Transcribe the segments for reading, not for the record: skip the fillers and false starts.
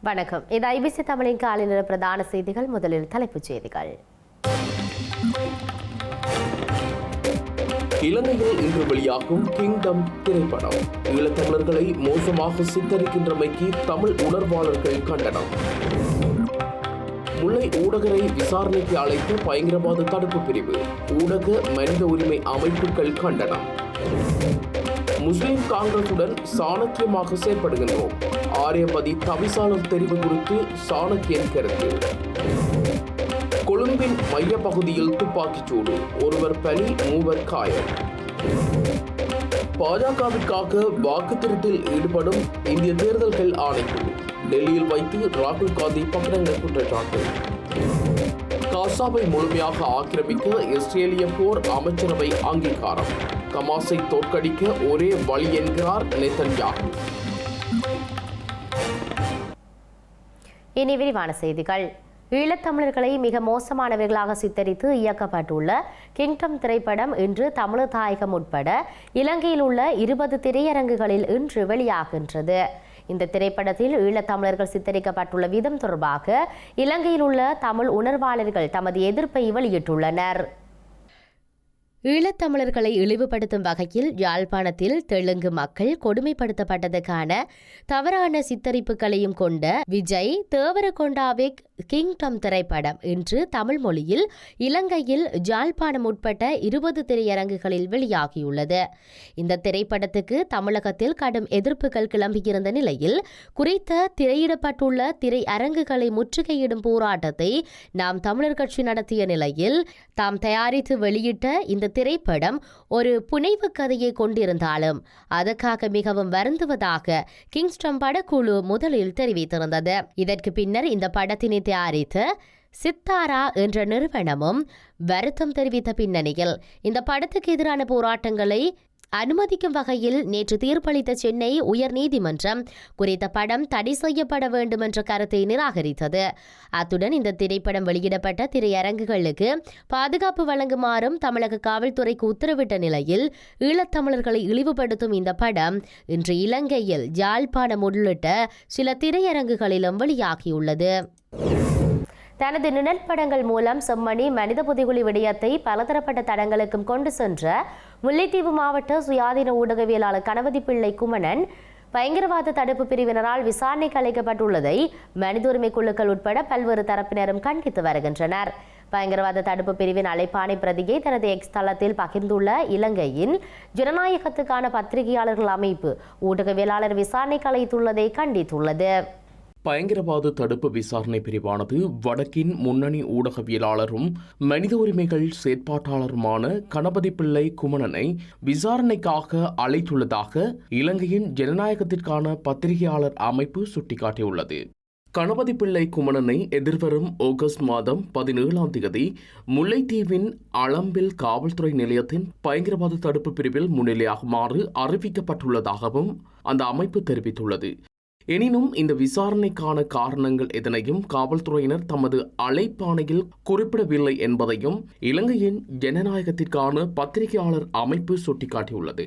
வணக்கம். இது ஐபிசி தமிழின் காலை நேர பிரதான செய்திகள். முதலில் தலைப்புச் செய்திகள். இலங்கையில் இன்று வெளியாகும் கிங்டம் திரைப்படம் ஈழத்தமிழர்களை மோசமாக சித்தரிக்கின்றமைக்கு தமிழ் உணர்வாளர்கள் கண்டனம். முல்லை ஊடகரை விசாரணைக்கு அழைத்த பயங்கரவாத தடுப்பு பிரிவு ஊடக மனித உரிமை அமைப்புகள் கண்டனம். முஸ்லிம் காங்கிரசுடன் சாணக்கியமாக செயல்படுகின்றோம். ஆரியபதி தவிசாளர் தெரிவு குறித்து சாணக்கியன் கருத்து. கொழும்பின் மைய பகுதியில் துப்பாக்கிச்சூடு, ஒருவர் பலி, மூவர் காயம். பாஜகவிற்காக வாக்கு திருட்டில் ஈடுபடும் இந்திய தேர்தல்கள் ஆணைக்குழு டெல்லியில் வைத்து ராகுல் காந்தி பகிரங்க குற்றச்சாட்டு. காசாவை முழுமையாக ஆக்கிரமிக்க இஸ்ரேலிய போர் அமைச்சரவை அங்கீகாரம். கமாஸை தோற்கடிக்க ஒரே வழி என்கிறார் நெதன்யாகு. இனி விரிவான செய்திகள். ஈழத்தமிழர்களை மிக மோசமானவர்களாக சித்தரித்து இயக்கப்பட்டுள்ள கிங்டம் திரைப்படம் இன்று தமிழர் தாயகம் உட்பட இலங்கையில் உள்ள 20 திரையரங்குகளில் இன்று வெளியாகின்றது. இந்த திரைப்படத்தில் ஈழத்தமிழர்கள் சித்தரிக்கப்பட்டுள்ள விதம் தொடர்பாக இலங்கையில் உள்ள தமிழ் உணர்வாளர்கள் தமது எதிர்ப்பை வெளியிட்டுள்ளனர். ஈழத்தமிழர்களை இழிவுபடுத்தும் வகையில் யாழ்ப்பாணத்தில் தெலுங்கு மக்கள் கொடுமைப்படுத்தப்பட்டதற்கான தவறான சித்தரிப்புகளையும் கொண்ட விஜய் தேவரகொண்டாவிக் கிங்டம் திரைப்படம் இன்று தமிழ் மொழியில் இலங்கையில் யாழ்ப்பாணம் உட்பட்ட 20 திரையரங்குகளில் வெளியாகியுள்ளது. இந்த திரைப்படத்துக்கு தமிழகத்தில் கடும் எதிர்ப்புகள் கிளம்பியிருந்த நிலையில் குறித்த திரையிடப்பட்டுள்ள திரையரங்குகளை முற்றுகையிடும் போராட்டத்தை நாம் தமிழர் கட்சி நடத்திய நிலையில் தாம் தயாரித்து வெளியிட்ட இந்த திரைப்படம் ஒரு புனைவு கதையை கொண்டிருந்தாலும் அதற்காக மிகவும் வருந்துவதாக கிங்ஸ்டம் படக்குழு முதலில் தெரிவித்திருந்தது. இதற்கு பின்னர் இந்த படத்தினை தயாரித்த சித்தாரா என்ற நிறுவனமும் வருத்தம் தெரிவித்த பின்னணியில் இந்த படத்துக்கு எதிரான போராட்டங்களை அனுமதிக்கும் வகையில் நேற்று தீர்ப்பளித்த சென்னை உயர்நீதிமன்றம் குறித்த படம் தடை செய்யப்பட வேண்டும் என்ற கருத்தை நிராகரித்தது. அத்துடன் இந்த திரைப்படம் வெளியிடப்பட்ட திரையரங்குகளுக்கு பாதுகாப்பு வழங்குமாறும் தமிழக காவல்துறைக்கு உத்தரவிட்ட நிலையில் ஈழத்தமிழர்களை இழிவுபடுத்தும் இந்த படம் இன்று இலங்கையில் யாழ்ப்பாணம் உள்ளிட்ட சில திரையரங்குகளிலும் வெளியாகியுள்ளது. தனது நிழற்படங்கள் மூலம் செம்மணி மனித புதைகுழி விடயத்தை பலதரப்பட்ட தடங்களுக்கும் கொண்டு சென்ற முல்லைத்தீவு மாவட்ட சுயாதீன ஊடகவியலாளர் கணபதி பிள்ளை குமணன் பயங்கரவாத தடுப்பு பிரிவினரால் விசாரணைக்கு அழைக்கப்பட்டுள்ளதை மனித உரிமை குழுக்கள் உட்பட பல்வேறு தரப்பினரும் கண்டித்து வருகின்றனர். பயங்கரவாத தடுப்பு பிரிவின் அழைப்பாணை பிரதியை தனது எக்ஸ் தளத்தில் பகிர்ந்துள்ள இலங்கையின் ஜனநாயகத்துக்கான பத்திரிகையாளர்கள் அமைப்பு ஊடகவியலாளர் விசாரணைக்கு அழைத்துள்ளதை கண்டித்துள்ளது. பயங்கரவாத தடுப்பு விசாரணை பிரிவானது வடக்கின் முன்னணி ஊடகவியலாளரும் மனித உரிமைகள் செயற்பாட்டாளருமான கணபதி பிள்ளை குமணனை விசாரணைக்காக அழைத்துள்ளதாக இலங்கையின் ஜனநாயகத்திற்கான பத்திரிகையாளர் அமைப்பு சுட்டிக்காட்டியுள்ளது. கணபதி பிள்ளை குமணனை எதிர்வரும் ஆகஸ்ட் மாதம் 17ஆம் தேதி முல்லைத்தீவின் அளம்பில் காவல்துறை நிலையத்தின் பயங்கரவாத தடுப்பு பிரிவில் முன்னிலையாகுமாறு அறிவிக்கப்பட்டுள்ளதாகவும் அந்த அமைப்பு தெரிவித்துள்ளது. எனினும் இந்த விசாரணைக்கான காரணங்கள் எதனையும் காவல்துறையினர் தமது அழைப்பாணையில் குறிப்பிடவில்லை என்பதையும் இலங்கையின் ஜனநாயகத்திற்கான பத்திரிகையாளர் அமைப்பு சுட்டிக்காட்டியுள்ளது.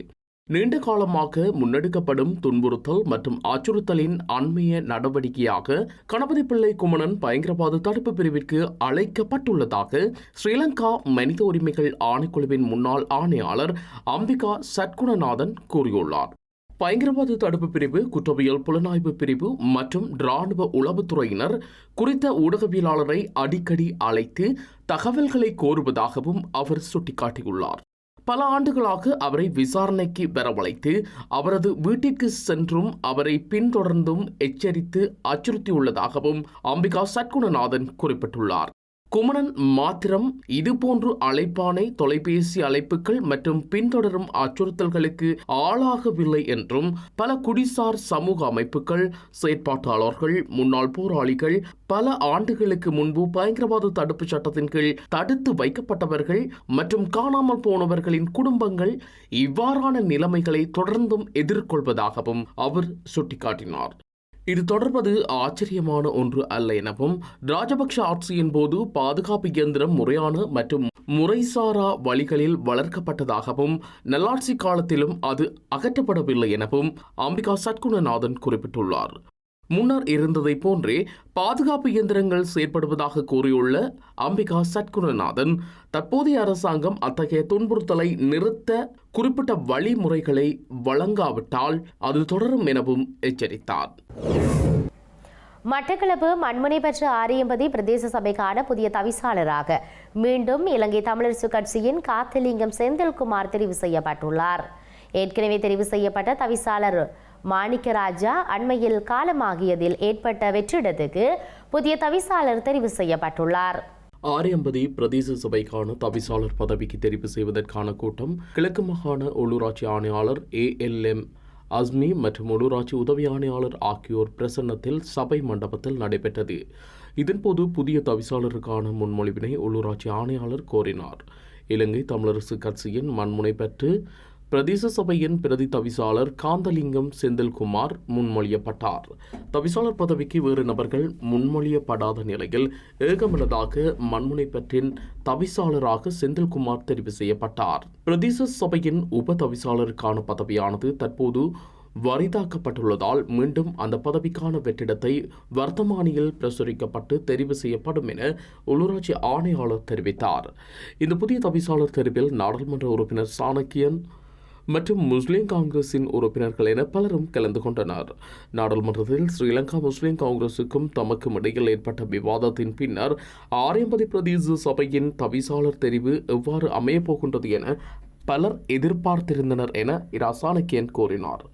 நீண்ட காலமாக முன்னெடுக்கப்படும் துன்புறுத்தல் மற்றும் அச்சுறுத்தலின் அண்மைய நடவடிக்கையாக கணபதி பிள்ளை குமணன் பயங்கரவாத தடுப்பு பிரிவிற்கு அழைக்கப்பட்டுள்ளதாக ஸ்ரீலங்கா மனித உரிமைகள் ஆணைக்குழுவின் முன்னாள் ஆணையாளர் அம்பிகா சட்குணநாதன் கூறியுள்ளார். பயங்கரவாத தடுப்பு பிரிவு, குற்றவியல் புலனாய்வு பிரிவு மற்றும் இராணுவ உளவுத்துறையினர் குறித்த ஊடகவியலாளரை அடிக்கடி அழைத்து தகவல்களை கோருவதாகவும் அவர் சுட்டிக்காட்டியுள்ளார். பல ஆண்டுகளாக அவரை விசாரணைக்கு வரவழைத்து அவரது வீட்டிற்கு சென்றும் அவரை பின்தொடர்ந்தும் எச்சரித்து அச்சுறுத்தியுள்ளதாகவும் அம்பிகா சட்குணநாதன் குறிப்பிட்டுள்ளார். குமணன் மாத்திரம் இதுபோன்று அழைப்பானை, தொலைபேசி அழைப்புகள் மற்றும் பின்தொடரும் அச்சுறுத்தல்களுக்கு ஆளாகவில்லை என்றும் பல குடிசார் சமூக அமைப்புகள், செயற்பாட்டாளர்கள், முன்னாள் போராளிகள் பல ஆண்டுகளுக்கு முன்பு பயங்கரவாத தடுப்பு சட்டத்தின் கீழ் தடுத்து வைக்கப்பட்டவர்கள் மற்றும் காணாமல் போனவர்களின் குடும்பங்கள் இவ்வாறான நிலைமைகளை தொடர்ந்தும் எதிர்கொள்வதாகவும் அவர் சுட்டிக்காட்டினார். இது தொடர்பது ஆச்சரியமான ஒன்று அல்ல எனவும் ராஜபக்ஷ ஆட்சியின் போது பாதுகாப்பு இயந்திரம் முறையான மற்றும் முறைசாரா வழிகளில் வளர்க்கப்பட்டதாகவும் நல்லாட்சி காலத்திலும் அது அகற்றப்படவில்லை எனவும் அம்பிகா சட்குணநாதன் குறிப்பிட்டுள்ளார். முன்னர் இருந்ததைப் போன்றே பாதுகாப்பு இயந்திரங்கள் செயற்படுவதாக கூறியுள்ள அம்பிகா சத்குருநாதன், தற்போதைய அரசாங்கம் அத்தகைய துன்புறுத்தலை நிறுத்த குறிப்பிட்ட வழிமுறைகளை வழங்காவிட்டால் அது தொடரும் எனவும் எச்சரித்தார். மட்டக்களப்பு மண்முனை பெற்ற ஆரியம்பதி பிரதேச சபைக்கான புதிய தவிசாளராக மீண்டும் இலங்கை தமிழரசு கட்சியின் காத்தலிங்கம் செந்தில்குமார் தெரிவு செய்யப்பட்டுள்ளார். ஏற்கனவே தெரிவு செய்யப்பட்ட தவிசாளர் மாணிக்கராஜா அண்மையில் காலமாகியதில் ஏற்பட்ட வெற்றிடத்துக்கு புதிய தவிசாளர் தெரிவு செய்யப்பட்டுள்ளார். ஆரியம்பதி பிரதேச சபைக்கான தவிசாளர் பதவிக்கு தெரிவு செய்வதற்கான கூட்டம் கிழக்கு மாகாண உள்ளூராட்சி ஆணையாளர் ALM அஸ்மி மற்றும் உள்ளூராட்சி உதவி ஆணையாளர் ஆகியோர் பிரசன்னத்தில் சபை மண்டபத்தில் நடைபெற்றது. இதன்போது புதிய தவிசாளருக்கான முன்மொழிவினை உள்ளூராட்சி ஆணையாளர் கோரினார். இலங்கை தமிழரசு கட்சியின் மண்முனை பெற்று பிரதேச சபையின் பிரதி தவிசாளர் காந்தலிங்கம் செந்தில்குமார் முன்மொழியப்பட்டார். தவிசாளர் பதவிக்கு வேறு நபர்கள் முன்மொழியப்படாத நிலையில் ஏகமனதாக மண்முனை பெற்றின் தவிசாளராக செந்தில்குமார் தெரிவு செய்யப்பட்டார். பிரதேச சபையின் உப தவிசாளருக்கான பதவியானது தற்போது வரிதாக்கப்பட்டுள்ளதால் மீண்டும் அந்த பதவிக்கான வெற்றிடத்தை வர்த்தமானியில் பிரசுரிக்கப்பட்டு தெரிவு செய்யப்படும் என உள்ளூராட்சி ஆணையாளர் தெரிவித்தார். இந்த புதிய தவிசாளர் தெரிவில் நாடாளுமன்ற உறுப்பினர் சாணக்கியன் மற்றும் முஸ்லிம் காங்கிரசின் உறுப்பினர்கள் என பலரும் கலந்து கொண்டனர். நாடாளுமன்றத்தில் ஸ்ரீலங்கா முஸ்லிம் காங்கிரசுக்கும் தமக்கும் இடையில் ஏற்பட்ட விவாதத்தின் பின்னர் ஆரியம்பதி பிரதேச சபையின் தவிசாளர் தெரிவு எவ்வாறு அமையப்போகின்றது என பலர் எதிர்பார்த்திருந்தனர் என இரா சாணக்கியன் கூறினார்.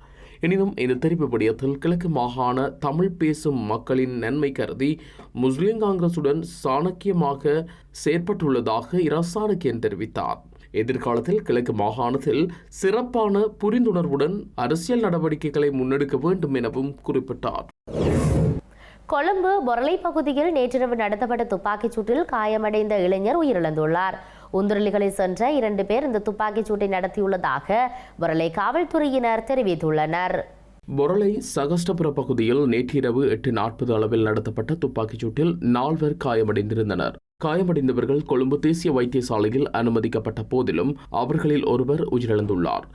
எனினும் இந்த தெரிவு விடயத்தில் கிழக்கு மாகாண தமிழ் பேசும் மக்களின் நன்மை கருதி முஸ்லிம் காங்கிரசுடன் சாணக்கியமாக செயற்பட்டுள்ளதாக இரா சாணக்கியன் தெரிவித்தார். எதிர்காலத்தில் கிழக்கு மாகாணத்தில் சிறப்பான புரிந்துணர்வுடன் அரசியல் நடவடிக்கைகளை முன்னெடுக்க வேண்டும் எனவும் குறிப்பிட்டார். கொழும்பு பொரளை பகுதியில் நேற்றிரவு நடத்தப்பட்ட துப்பாக்கிச் சூட்டில் காயமடைந்த இளைஞர் உயிரிழந்துள்ளார். உந்துருளிகளில் சென்ற 2 பேர் இந்த துப்பாக்கிச் சூட்டை நடத்தியுள்ளதாக பொரளை காவல்துறையினர் தெரிவித்துள்ளனர். பொரளை சகஸ்டபுர பகுதியில் நேற்றிரவு 8:40 அளவில் நடத்தப்பட்ட துப்பாக்கிச் சூட்டில் 4 பேர் காயமடைந்திருந்தனர். காயமடைந்தவர்கள் கொழும்பு தேசிய வைத்தியசாலையில் அனுமதிக்கப்பட்ட போதிலும் அவர்களில் ஒருவர் உயிரிழந்துள்ளார்.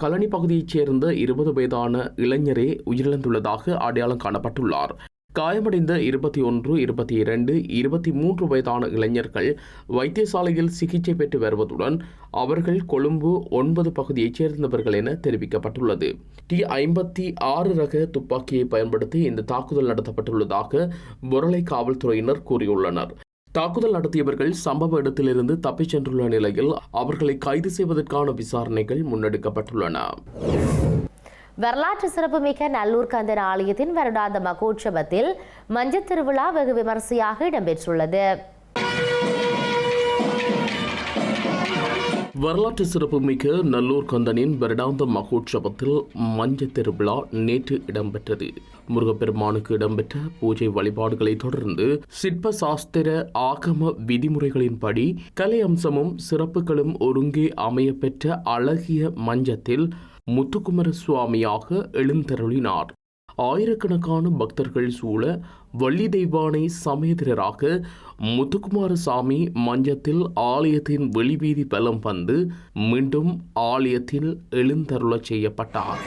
கலனி பகுதியைச் சேர்ந்த 20 வயதான இளைஞரே உயிரிழந்துள்ளதாக அடையாளம் காணப்பட்டுள்ளார். காயமடைந்த 21, 22, 23 வயதான இளைஞர்கள் வைத்தியசாலையில் சிகிச்சை பெற்று வருவதுடன் அவர்கள் கொழும்பு 9 பகுதியைச் சேர்ந்தவர்கள் என தெரிவிக்கப்பட்டுள்ளது. T56 ரக துப்பாக்கியை பயன்படுத்தி இந்த தாக்குதல் நடத்தப்பட்டுள்ளதாக பொரளை காவல்துறையினர் கூறியுள்ளனர். தாக்குதல் நடத்தியவர்கள் சம்பவ இடத்திலிருந்து தப்பிச் சென்றுள்ள நிலையில் அவர்களை கைது செய்வதற்கான விசாரணைகள் முன்னெடுக்கப்பட்டுள்ளன. வரலாற்று சிறப்புமிக்க நல்லூர் கந்தன் ஆலயத்தின் வருடாந்த மகோற்சவத்தில் மஞ்சள் திருவிழா வெகு விமரிசையாக இடம்பெற்றுள்ளது. வரலாற்று சிறப்புமிக்க நல்லூர் கந்தனின் வருடாந்த மகோற்சவத்தில் மஞ்சள் திருவிழா நேற்று இடம்பெற்றது. முருகப்பெருமானுக்கு இடம்பெற்ற பூஜை வழிபாடுகளை தொடர்ந்து சிற்ப சாஸ்திர ஆகம விதிமுறைகளின்படி கலை அம்சமும் சிறப்புகளும் ஒருங்கே அமையப்பெற்ற அழகிய மஞ்சத்தில் முத்துக்குமர சுவாமியாக எழுந்தருளினார். ஆயிரக்கணக்கான பக்தர்கள் சூழ வள்ளி தெய்வானை சமேதராக முத்துக்குமாரசாமி மஞ்சத்தில் ஆலயத்தின் வெளிவீதி பலம் வந்து மீண்டும் ஆலயத்தில் எழுந்தருளச் செய்யப்பட்டார்.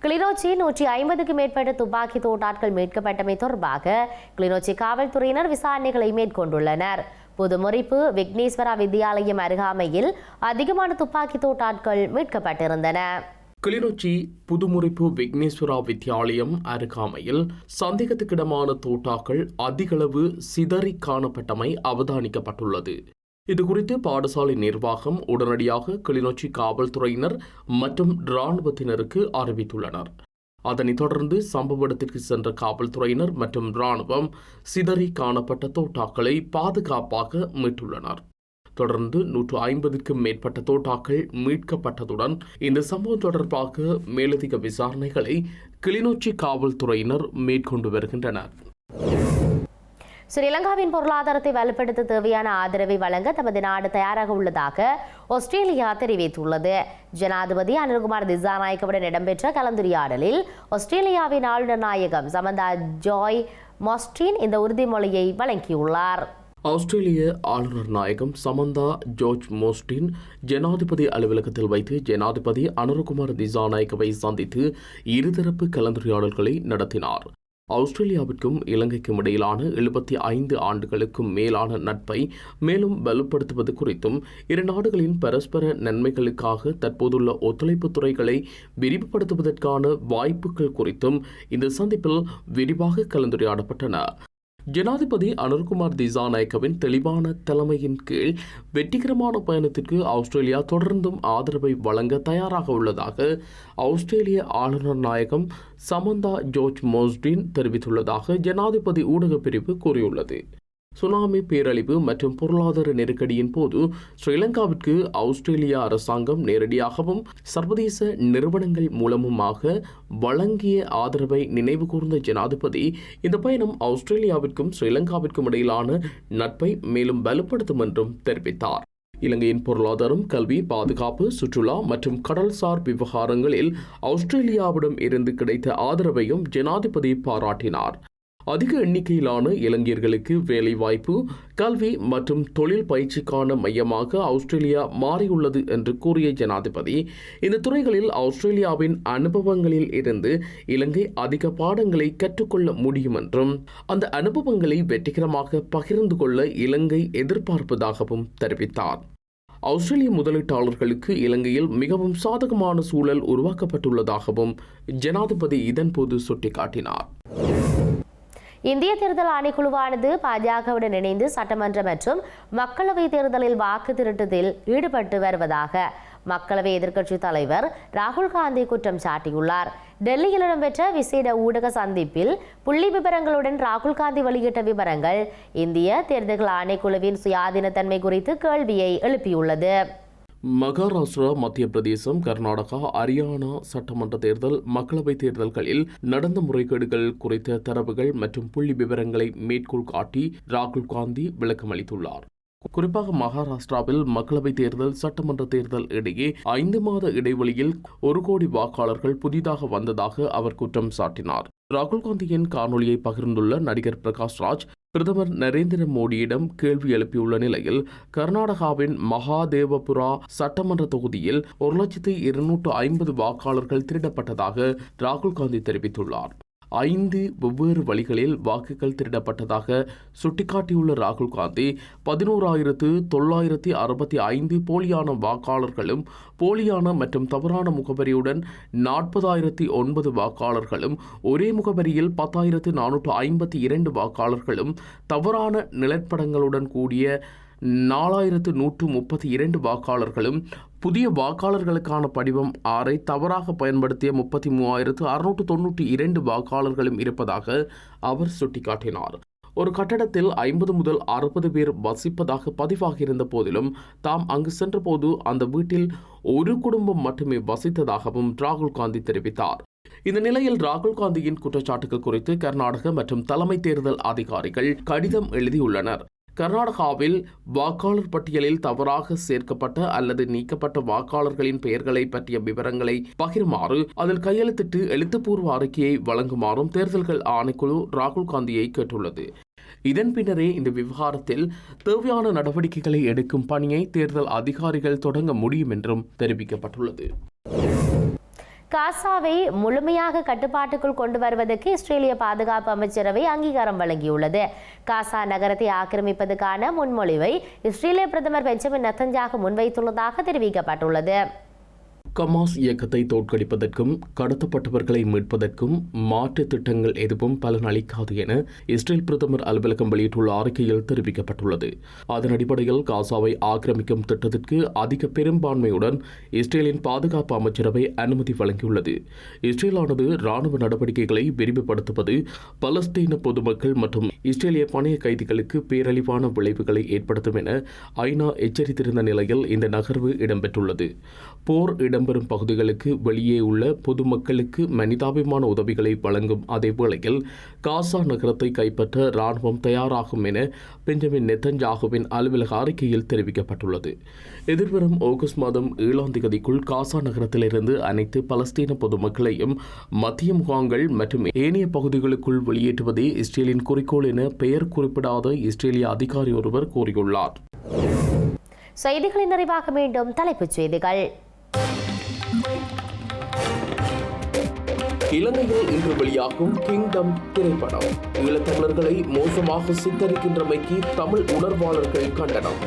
கிளிநொச்சி 150க்கும் மேற்பட்ட துப்பாக்கி தோட்டாட்கள் மீட்கப்பட்டமை தொடர்பாக கிளிநொச்சி காவல்துறையினர் விசாரணைகளை மேற்கொண்டுள்ளனர். புதுமுறிப்பு விக்னேஸ்வரா வித்தியாலயம் அருகாமையில் அதிகமான துப்பாக்கி தோட்டாட்கள் மீட்கப்பட்டிருந்தன. கிளிநொச்சி புதுமுறிப்பு விக்னேஸ்வரா வித்தியாலயம் அருகாமையில் சந்தேகத்துக்கிடமான தோட்டாக்கள் அதிகளவு சிதறி காணப்பட்டமை அவதானிக்கப்பட்டுள்ளது. இதுகுறித்து பாடசாலை நிர்வாகம் உடனடியாக கிளிநொச்சி காவல்துறையினர் மற்றும் இராணுவத்தினருக்கு அறிவித்துள்ளனர். அதனைத் தொடர்ந்து சம்பவ இடத்திற்கு சென்ற காவல்துறையினர் மற்றும் இராணுவம் சிதறி காணப்பட்ட தோட்டாக்களை பாதுகாப்பாக மீட்டுள்ளனர். தொடர்ந்து 150க்கும் மேற்பட்ட தோட்டாக்கள் மீட்கப்பட்டதுடன் இந்த சம்பவம் தொடர்பாக மேலதிக விசாரணைகளை கிளிநொச்சி காவல்துறையினர் மேற்கொண்டு வருகின்றனர். ஸ்ரீலங்காவின் பொருளாதாரத்தை வலுப்படுத்த தேவையான ஆதரவை வழங்க தமது நாடு தயாராக உள்ளதாக ஆஸ்திரேலியா தெரிவித்துள்ளது. ஜனாதிபதி அனுர்குமார் திசாநாயக்கவுடன் இடம்பெற்ற கலந்துரையாடலில் ஆஸ்திரேலியாவின் ஆளுநர் நாயகம் சமந்தா ஜாய் மாஸ்டின் இந்த உறுதிமொழியை வழங்கியுள்ளார். ஆஸ்திரேலிய ஆளுநர் நாயகம் சமந்தா ஜார்ஜ் மோஸ்டின் ஜனாதிபதி அலுவலகத்தில் வைத்து ஜனாதிபதி அனுர்குமார் திசாநாயக்கவை சந்தித்து இருதரப்பு கலந்துரையாடல்களை நடத்தினார். ஆஸ்திரேலியாவிற்கும் இலங்கைக்கும் இடையிலான 75 ஆண்டுகளுக்கும் மேலான நட்பை மேலும் வலுப்படுத்துவது குறித்தும் இரு நாடுகளின் பரஸ்பர நன்மைகளுக்காக தற்போதுள்ள ஒத்துழைப்பு துறைகளை விரிவுபடுத்துவதற்கான வாய்ப்புகள் குறித்தும் இந்த சந்திப்பில் விரிவாக கலந்துரையாடப்பட்டன. ஜனாதிபதி அனுர்குமார் திசாநாயக்கவின் தெளிவான தலைமையின் கீழ் வெற்றிகரமான பயணத்திற்கு ஆஸ்திரேலியா தொடர்ந்தும் ஆதரவை வழங்க தயாராக உள்ளதாக ஆஸ்திரேலிய ஆளுநர் நாயகம் சமந்தா ஜார்ஜ் மோஸ்டின் தெரிவித்துள்ளதாக ஜனாதிபதி ஊடகப் பிரிவு கூறியுள்ளது. சுனாமி பேரழிவு மற்றும் பொருளாதார நெருக்கடியின் போது ஸ்ரீலங்காவிற்கு ஆஸ்திரேலியா அரசாங்கம் நேரடியாகவும் சர்வதேச நிறுவனங்கள் மூலமுமாக வழங்கிய ஆதரவை நினைவு கூர்ந்த ஜனாதிபதி இந்த பயணம் ஆஸ்திரேலியாவிற்கும் ஸ்ரீலங்காவிற்கும் இடையிலான நட்பை மேலும் வலுப்படுத்தும் என்றும் தெரிவித்தார். இலங்கையின் பொருளாதாரம், கல்வி, பாதுகாப்பு, சுற்றுலா மற்றும் கடல்சார் விவகாரங்களில் ஆஸ்திரேலியாவிடம் இருந்து கிடைத்த ஆதரவையும் ஜனாதிபதி பாராட்டினார். அதிக எண்ணிக்கையிலான இளைஞர்களுக்கு வேலைவாய்ப்பு, கல்வி மற்றும் தொழில் பயிற்சிக்கான மையமாக ஆஸ்திரேலியா மாறியுள்ளது என்று கூறிய ஜனாதிபதி இந்த துறைகளில் ஆஸ்திரேலியாவின் அனுபவங்களில் இருந்து இலங்கை அதிக பாடங்களை கற்றுக்கொள்ள முடியும் என்றும் அந்த அனுபவங்களை வெற்றிகரமாக பகிர்ந்து கொள்ள இலங்கை எதிர்பார்ப்பதாகவும் தெரிவித்தார். ஆஸ்திரேலிய முதலீட்டாளர்களுக்கு இலங்கையில் மிகவும் சாதகமான சூழல் உருவாக்கப்பட்டுள்ளதாகவும் ஜனாதிபதி இதன்போது சுட்டிக்காட்டினார். இந்திய தேர்தல் ஆணைக்குழுவானது பாஜகவுடன் இணைந்து சட்டமன்ற மற்றும் மக்களவை தேர்தலில் வாக்கு திருட்டத்தில் ஈடுபட்டு வருவதாக மக்களவை எதிர்க்கட்சித் தலைவர் ராகுல் காந்தி குற்றம் சாட்டியுள்ளார். டெல்லியில் இடம்பெற்ற விசேட ஊடக சந்திப்பில் புள்ளி விவரங்களுடன் ராகுல் காந்தி வெளியிட்ட விவரங்கள் இந்திய தேர்தல் ஆணைக்குழுவின் சுயாதீனத்தன்மை குறித்து கேள்வியை எழுப்பியுள்ளது. மகாராஷ்டிரா, மத்திய பிரதேசம், கர்நாடகா, ஹரியானா சட்டமன்ற தேர்தல், மக்களவைத் தேர்தல்களில் நடந்த முறைகேடுகள் குறித்த தரவுகள் மற்றும் புள்ளி விவரங்களை மேற்கோள் காட்டி ராகுல் காந்தி விளக்கமளித்துள்ளார். குறிப்பாக மகாராஷ்டிராவில் மக்களவைத் தேர்தல், சட்டமன்ற தேர்தல் இடையே 5 மாத இடைவெளியில் 1 கோடி வாக்காளர்கள் புதிதாக வந்ததாக அவர் குற்றம் சாட்டினார். ராகுல் காந்தியின் காணொலியை பகிர்ந்துள்ள நடிகர் பிரகாஷ் ராஜ் பிரதமர் நரேந்திர மோடியிடம் கேள்வி எழுப்பியுள்ள நிலையில் கர்நாடகாவின் மகாதேவபுரா சட்டமன்ற தொகுதியில் 1,250 வாக்காளர்கள் திருடப்பட்டதாக ராகுல் காந்தி தெரிவித்துள்ளார். 5 வெவ்வேறு வழிகளில் வாக்குகள் திருடப்பட்டதாக சுட்டிக்காட்டியுள்ள ராகுல் காந்தி 11,965 போலியான வாக்காளர்களும் போலியான மற்றும் தவறான முகவரியுடன் 40,009 வாக்காளர்களும் ஒரே முகவரியில் 10,452 வாக்காளர்களும் தவறான நிலப்படங்களுடன் கூடிய 4,132 வாக்காளர்களும் புதிய வாக்காளர்களுக்கான படிவம் 6 தவறாக பயன்படுத்திய 33,692 வாக்காளர்களும் இருப்பதாக அவர் சுட்டிக்காட்டினார். ஒரு கட்டடத்தில் 50 முதல் 60 பேர் வசிப்பதாக பதிவாகியிருந்த போதிலும் தாம் அங்கு சென்றபோது அந்த வீட்டில் ஒரு குடும்பம் மட்டுமே வசித்ததாகவும் ராகுல் காந்தி தெரிவித்தார். இந்த நிலையில் ராகுல் காந்தியின் குற்றச்சாட்டுகள் குறித்து கர்நாடக மற்றும் தலைமை தேர்தல் அதிகாரிகள் கடிதம் எழுதியுள்ளனர். கர்நாடகாவில் வாக்காளர் பட்டியலில் தவறாக சேர்க்கப்பட்ட அல்லது நீக்கப்பட்ட வாக்காளர்களின் பெயர்களை பற்றிய விவரங்களை பகிருமாறு அதில் கையெழுத்திட்டு எழுத்துப்பூர்வ அறிக்கையை வழங்குமாறும் தேர்தல்கள் ஆணைக்குழு ராகுல் காந்தியை கேட்டுள்ளது. இதன் பின்னரே இந்த விவகாரத்தில் தேவையான நடவடிக்கைகளை எடுக்கும் பணியை தேர்தல் அதிகாரிகள் தொடங்க முடியும் என்றும் தெரிவிக்கப்பட்டுள்ளது. காசாவை முழுமையாக கட்டுப்பாட்டுக்குள் கொண்டு வருவதற்கு இஸ்ரேலிய பாதுகாப்பு அமைச்சரவை அங்கீகாரம் வழங்கியுள்ளது. காசா நகரத்தை ஆக்கிரமிப்பதற்கான முன்மொழிவை இஸ்ரேலிய பிரதமர் பெஞ்சமின் நெத்தன்யாகு முன்வைத்துள்ளதாக தெரிவிக்கப்பட்டுள்ளது. கமாஸ் இயக்கத்தை தோற்கடிப்பதற்கும் கடத்தப்பட்டவர்களை மீட்பதற்கும் மாற்று திட்டங்கள் எதுவும் பலன் அளிக்காது என இஸ்ரேல் பிரதமர் அலுவலகம் வெளியிட்டுள்ள அறிக்கையில் தெரிவிக்கப்பட்டுள்ளது. அதன் அடிப்படையில் காசாவை ஆக்கிரமிக்கும் திட்டத்திற்கு அதிக பெரும்பான்மையுடன் இஸ்ரேலின் பாதுகாப்பு அமைச்சரவை அனுமதி வழங்கியுள்ளது. இஸ்ரேலானது ராணுவ நடவடிக்கைகளை விரிவுபடுத்துவது பலஸ்தீன பொதுமக்கள் மற்றும் இஸ்ரேலிய பணைய கைதிகளுக்கு பேரழிவான விளைவுகளை ஏற்படுத்தும் என ஐநா எச்சரித்திருந்த நிலையில் இந்த நகர்வு இடம்பெற்றுள்ளது. போர் இடம் இடம்பெறும் பகுதிகளுக்கு வெளியே உள்ள பொதுமக்களுக்கு மனிதாபிமான உதவிகளை வழங்கும் அதே வேளையில் காசா நகரத்தை கைப்பற்ற இராணுவம் தயாராகும் என பெஞ்சமின் நெத்தன்யாகுவின் அலுவலக அறிக்கையில் தெரிவிக்கப்பட்டுள்ளது. எதிர்வரும் ஆகஸ்ட் மாதம் 7ஆம் தேதிக்குள் காசா நகரத்திலிருந்து அனைத்து பலஸ்தீன பொதுமக்களையும் மத்திய முகாம்கள் மற்றும் ஏனைய பகுதிகளுக்குள் வெளியேற்றுவதே இஸ்ரேலின் குறிக்கோள் என பெயர் குறிப்பிடாத இஸ்ரேலிய அதிகாரி ஒருவர் கூறியுள்ளார். செய்திகளின் நிறைவாக மீண்டும் தலைப்புச் செய்திகள். இலங்கையில் இன்று வெளியாகும் கிங்டம் திரைப்படம் ஈழத்தமிழர்களை மோசமாக சித்தரிக்கின்றமைக்கு தமிழ் உணர்வாளர்கள் கண்டனம்.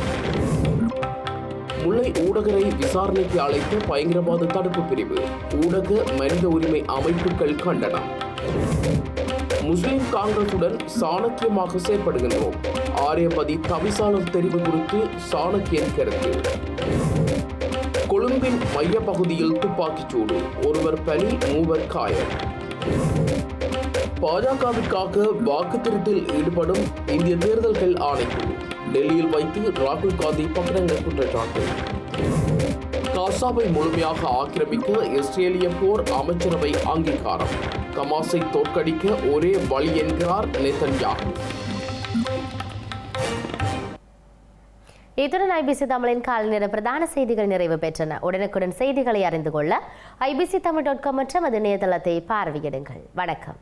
முல்லை ஊடகரை விசாரணைக்கு அழைத்த பயங்கரவாத தடுப்பு பிரிவு ஊடக மனித உரிமை அமைப்புகள் கண்டனம். முஸ்லிம் காங்கிரசுடன் சாணக்கியமாக செயற்படுகின்றோம். ஆரியபதி தவிசாளர் தெரிவு குறித்து சாணக்கியன் கருத்து. கொழும்பின் மைய பகுதியில் துப்பாக்கிச்சூடு, ஒருவர் பலி, 3 காயம். பாஜகவிற்காக வாக்கு திருட்டில் ஈடுபடும் இந்திய தேர்தல்கள் ஆணைக்குழு டெல்லியில் வைத்து ராகுல் காந்தி பகிரங்க குற்றச்சாட்டு. காசாவை முழுமையாக ஆக்கிரமிக்க இஸ்ரேலிய போர் அமைச்சரவை அங்கீகாரம். கமாஸை தோற்கடிக்க ஒரே வழி என்கிறார் நெத்தன்யாகு. இத்துடன் ஐபிசி தமிழின் காலை நேர பிரதான செய்திகள் நிறைவு பெற்றன. உடனுக்குடன் செய்திகளை அறிந்து கொள்ள IBCTamil.com மற்றும் அது இணையதளத்தை பார்வையிடுங்கள். வணக்கம்.